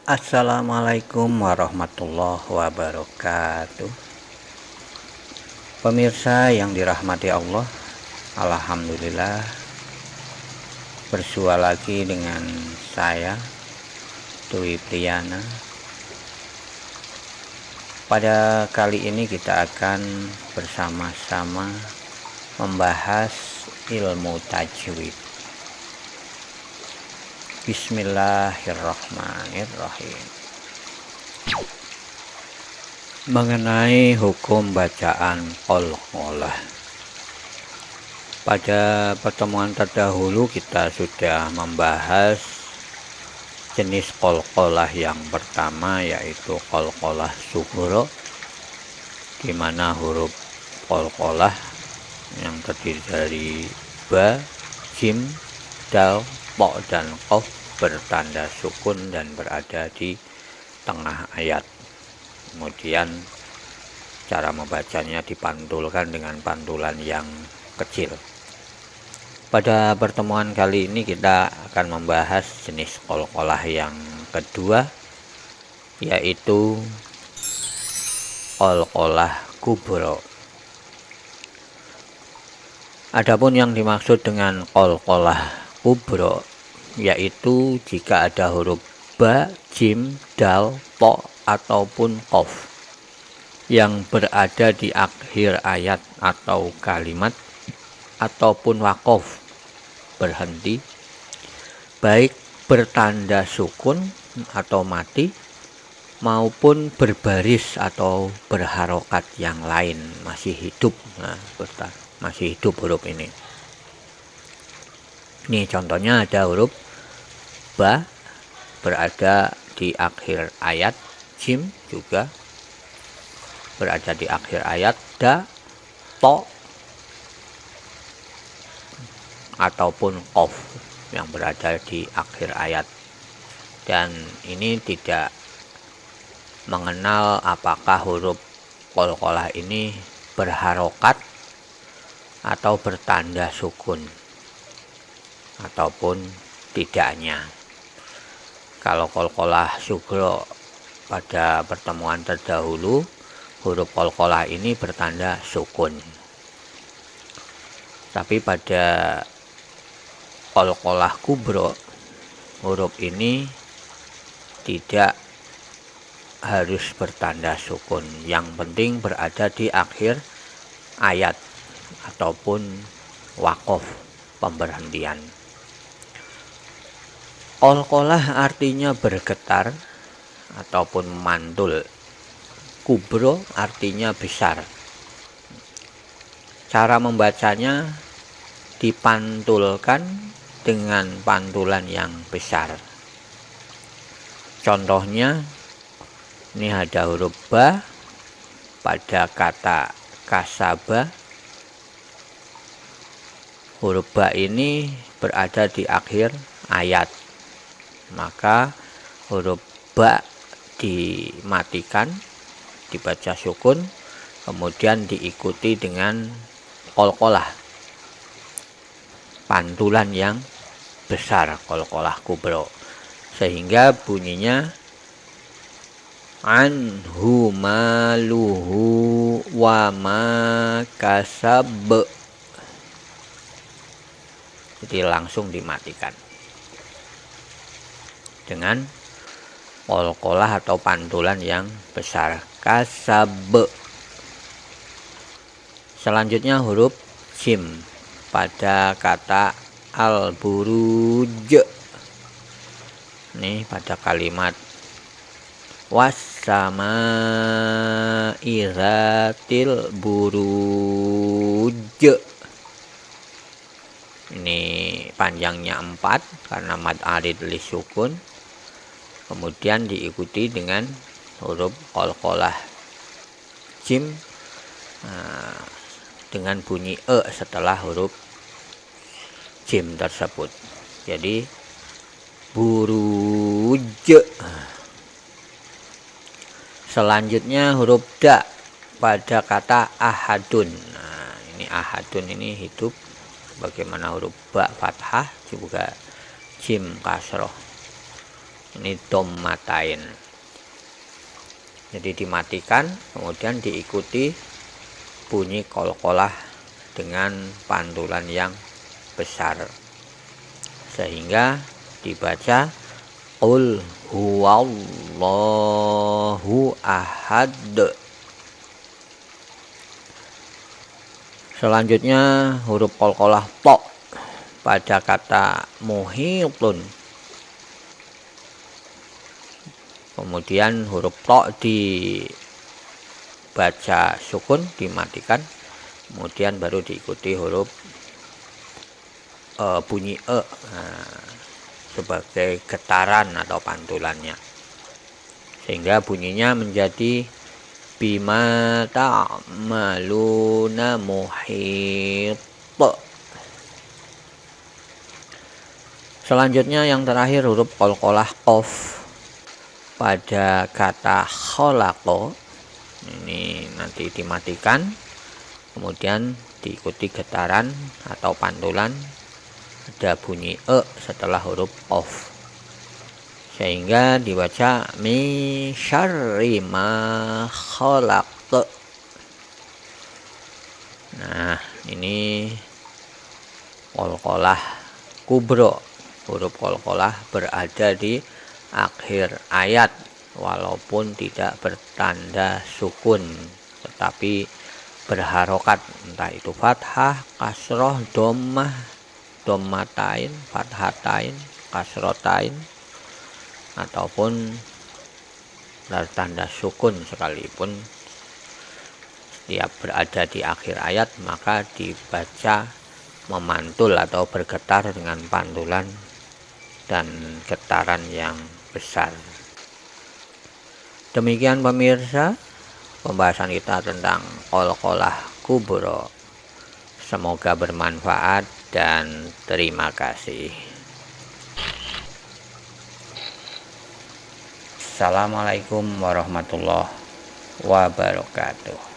Assalamualaikum warahmatullahi wabarakatuh. Pemirsa yang dirahmati Allah, alhamdulillah bersua lagi dengan saya Dwi Priyana. Pada kali ini kita akan bersama-sama membahas ilmu tajwid. Bismillahirrahmanirrahim. Mengenai hukum bacaan qalqalah. Pada pertemuan terdahulu kita sudah membahas jenis qalqalah yang pertama, yaitu qalqalah sughra, di mana huruf qalqalah yang terdiri dari ba, jim, dal, po, dan qaf bertanda sukun dan berada di tengah ayat. Kemudian cara membacanya dipantulkan dengan pantulan yang kecil. Pada pertemuan kali ini kita akan membahas jenis qalqalah yang kedua, yaitu qalqalah kubra. Adapun yang dimaksud dengan qalqalah kubra yaitu jika ada huruf ba, jim, dal, po, ataupun qaf yang berada di akhir ayat atau kalimat ataupun waqaf berhenti, baik bertanda sukun atau mati maupun berbaris atau berharokat yang lain masih hidup. Masih hidup huruf ini. Ini contohnya ada huruf ba berada di akhir ayat, jim juga berada di akhir ayat, da, to, ataupun qaf yang berada di akhir ayat. Dan ini tidak mengenal apakah huruf qalqalah ini berharokat atau bertanda sukun ataupun tidaknya. Kalau qalqalah sughra pada pertemuan terdahulu, huruf qalqalah ini bertanda sukun. Tapi pada qalqalah kubra, huruf ini tidak harus bertanda sukun. Yang penting berada di akhir ayat ataupun waqaf, pemberhentian. Qalqalah artinya bergetar ataupun mantul. Kubra artinya besar. Cara membacanya dipantulkan dengan pantulan yang besar. Contohnya, ini ada huruf ba pada kata kasaba. Huruf ba ini berada di akhir ayat, maka huruf ba dimatikan, dibaca sukun, kemudian diikuti dengan qalqalah, pantulan yang besar, qalqalah kubra, sehingga bunyinya anhu maluhu wa ma kasab. Jadi langsung dimatikan dengan qalqalah atau pantulan yang besar, kasab. Selanjutnya huruf jim pada kata al-buruj. Nih pada kalimat was-samaa'i dzatil buruj. Ini panjangnya 4 karena mad arid li sukun. Kemudian diikuti dengan huruf qalqalah jim dengan bunyi e setelah huruf jim tersebut. Jadi buruj. Selanjutnya huruf da pada kata ahadun. Nah, ini ahadun ini hidup. Bagaimana huruf ba fathah juga jim kasroh. Ini dommatain. Jadi dimatikan, kemudian diikuti bunyi qalqalah dengan pantulan yang besar, sehingga dibaca qul huwallahu ahad. Selanjutnya huruf qalqalah to pada kata muhitun. Kemudian huruf to dibaca sukun, dimatikan, kemudian baru diikuti huruf bunyi sebagai getaran atau pantulannya, sehingga bunyinya menjadi bima ta'maluna muhit. Selanjutnya yang terakhir huruf qalqalah qaf pada kata khalaqa. Ini nanti dimatikan, kemudian diikuti getaran atau pantulan, ada bunyi setelah huruf qaf, sehingga dibaca min syarri ma khalaq. Nah, ini qalqalah kubro. Huruf qalqalah berada di akhir ayat walaupun tidak bertanda sukun, tetapi berharokat, entah itu fathah, kasroh, dhammah, dhammatain, fathatain, kasrotain, ataupun bertanda sukun sekalipun. Setiap berada di akhir ayat maka dibaca memantul atau bergetar dengan pantulan dan getaran yang besar. Demikian pemirsa, pembahasan kita tentang qalqalah kubro. Semoga bermanfaat dan terima kasih. Assalamualaikum warahmatullahi wabarakatuh.